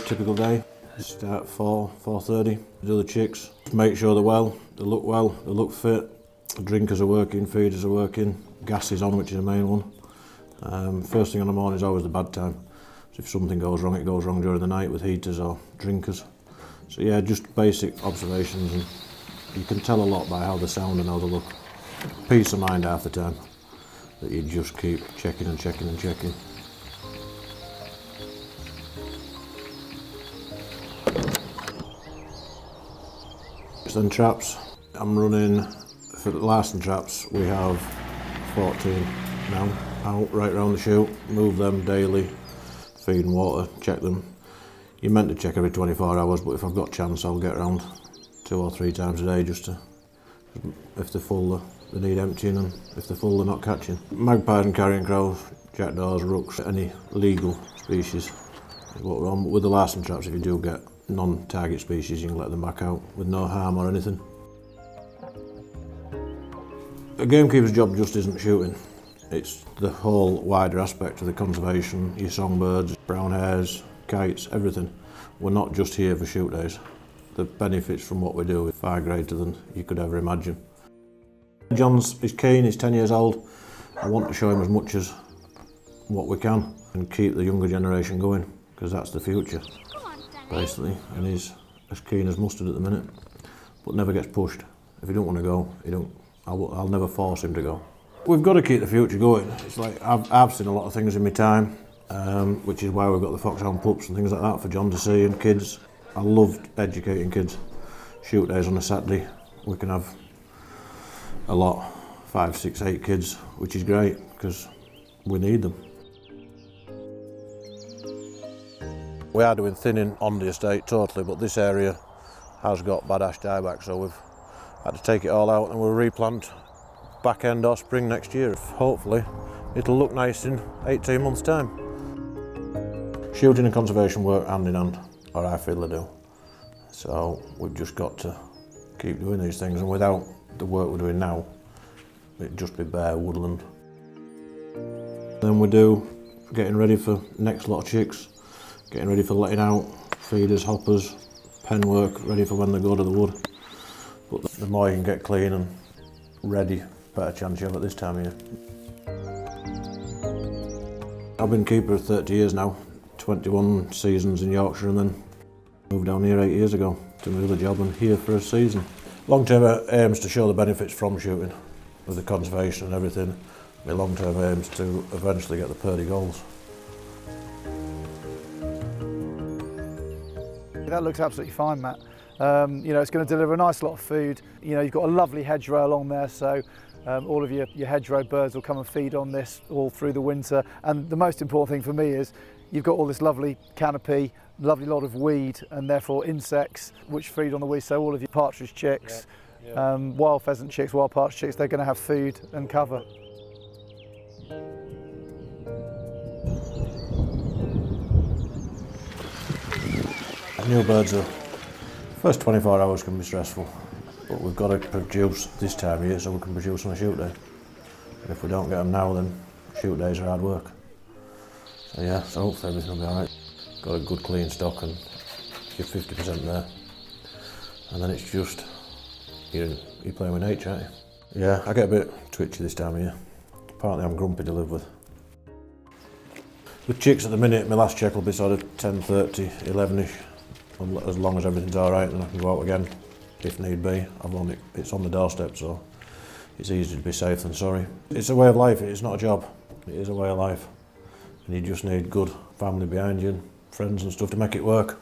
Typical day, start at 4:30, do the chicks, make sure they look fit, the drinkers are working, feeders are working, gas is on, which is the main one. First thing in the morning is always the bad time. So if something goes wrong, it goes wrong during the night with heaters or drinkers. So yeah, just basic observations, and you can tell a lot by how they sound and how they look. Peace of mind half the time, that you just keep checking and checking and checking. Then traps, I'm running, for the Larson traps we have 14 now, out right round the chute, move them daily, feed and water, check them. You're meant to check every 24 hours, but if I've got a chance I'll get around 2 or 3 times a day, just to, if they're full they need emptying, and if they're full they're not catching. Magpies and carrion crows, jackdaws, rooks, any legal species is what we're on. But with the Larson traps, if you do get non-target species, you can let them back out with no harm or anything. A gamekeeper's job just isn't shooting, it's the whole wider aspect of the conservation, your songbirds, brown hares, kites, everything. We're not just here for shoot days. The benefits from what we do are far greater than you could ever imagine. John's is keen, he's 10 years old. I want to show him as much as what we can and keep the younger generation going, because that's the future, basically, and he's as keen as mustard at the minute, but never gets pushed. If he don't want to go, I'll never force him to go. We've got to keep the future going. It's like I've seen a lot of things in my time, which is why we've got the foxhound pups and things like that for John to see, and kids. I loved educating kids. Shoot days on a Saturday, we can have a lot, 5, 6, 8 kids, which is great because we need them. We are doing thinning on the estate totally, but this area has got bad ash dieback, so we've had to take it all out and we'll replant back end or spring next year. Hopefully it'll look nice in 18 months' time. Shooting and conservation work hand in hand, or I feel they do. So we've just got to keep doing these things, and without the work we're doing now, it'd just be bare woodland. Then we do getting ready for next lot of chicks, getting ready for letting out, feeders, hoppers, pen work, ready for when they go to the wood. But the more you can get clean and ready, better chance you have at this time of year. I've been keeper 30 years now, 21 seasons in Yorkshire, and then moved down here 8 years ago to do the job, and here for a season. Long-term aims to show the benefits from shooting, with the conservation and everything. My long-term aims to eventually get the Purdy goals. That looks absolutely fine, Matt. You know, it's going to deliver a nice lot of food. You know, you've got a lovely hedgerow along there, so all of your hedgerow birds will come and feed on this all through the winter. And the most important thing for me is you've got all this lovely canopy, lovely lot of weed, and therefore insects which feed on the weed. So all of your partridge chicks, wild pheasant chicks, wild partridge chicks, they're going to have food and cover. New birds are, first 24 hours can be stressful, but we've got to produce this time of year so we can produce on a shoot day. And if we don't get them now, then shoot days are hard work. So yeah, so hopefully everything will be alright. Got a good clean stock and you're 50% there. And then it's just, you're playing with nature, aren't you? Yeah, I get a bit twitchy this time of year. Partly I'm grumpy to live with. With chicks at the minute, my last check will be sort of 10:30, 11ish. As long as everything's alright, then I can go out again if need be. It's on the doorstep, so it's easier to be safe than sorry. It's a way of life, it's not a job. It is a way of life. And you just need good family behind you and friends and stuff to make it work.